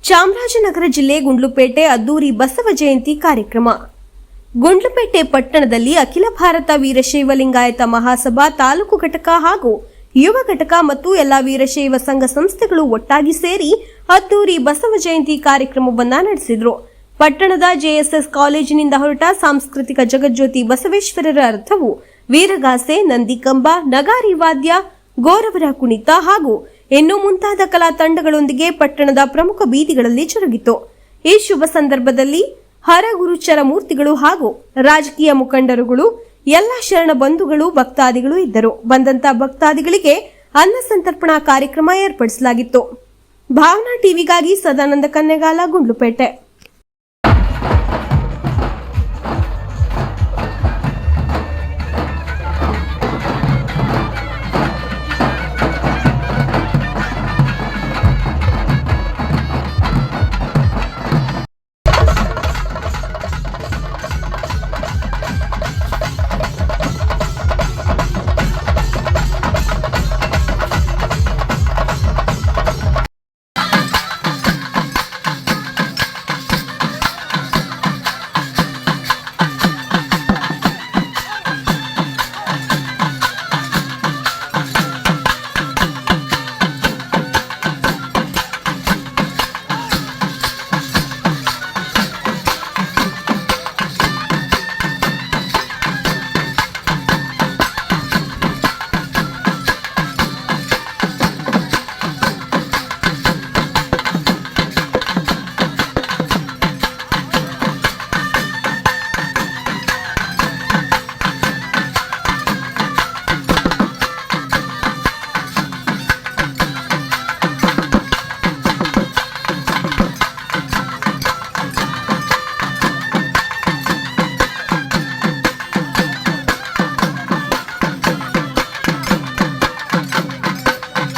ಚಾಮರಾಜನಗರ ಜಿಲ್ಲೆ ಗುಂಡ್ಲುಪೇಟೆ ಅದ್ದೂರಿ ಬಸವ ಜಯಂತಿ ಕಾರ್ಯಕ್ರಮ. ಗುಂಡ್ಲುಪೇಟೆ ಪಟ್ಟಣದಲ್ಲಿ ಅಖಿಲ ಭಾರತ ವೀರಶೈವ ಲಿಂಗಾಯತ ಮಹಾಸಭಾ ತಾಲೂಕು ಘಟಕ ಹಾಗೂ ಯುವ ಘಟಕ ಮತ್ತು ಎಲ್ಲಾ ವೀರಶೈವ ಸಂಘ ಸಂಸ್ಥೆಗಳು ಒಟ್ಟಾಗಿ ಸೇರಿ ಅದ್ದೂರಿ ಬಸವ ಜಯಂತಿ ಕಾರ್ಯಕ್ರಮವನ್ನು ನಡೆಸಿದರು. ಪಟ್ಟಣದ ಜೆಎಸ್ಎಸ್ ಕಾಲೇಜಿನಿಂದ ಹೊರಟ ಸಾಂಸ್ಕೃತಿಕ ಜಗಜ್ಯೋತಿ ಬಸವೇಶ್ವರರ ಅರ್ಥವು ವೀರಗಾಸೆ, ನಂದಿಕಂಬ, ನಗಾರಿ ವಾದ್ಯ, ಗೋರವರ ಕುಣಿತ ಹಾಗೂ ಇನ್ನು ಮುಂತಾದ ಕಲಾ ತಂಡಗಳೊಂದಿಗೆ ಪಟ್ಟಣದ ಪ್ರಮುಖ ಬೀದಿಗಳಲ್ಲಿ ಜರುಗಿತು. ಈ ಶುಭ ಸಂದರ್ಭದಲ್ಲಿ ಹರಗುರುಚರ ಮೂರ್ತಿಗಳು ಹಾಗೂ ರಾಜಕೀಯ ಮುಖಂಡರುಗಳು, ಎಲ್ಲ ಶರಣ ಬಂಧುಗಳು, ಭಕ್ತಾದಿಗಳು ಇದ್ದರು. ಬಂದಂತ ಭಕ್ತಾದಿಗಳಿಗೆ ಅನ್ನ ಸಂತರ್ಪಣಾ ಕಾರ್ಯಕ್ರಮ ಏರ್ಪಡಿಸಲಾಗಿತ್ತು. ಭಾವನಾ ಟಿವಿಗಾಗಿ ಸದಾನಂದ ಕನ್ನೆಗಾಲ, ಗುಂಡ್ಲುಪೇಟೆ.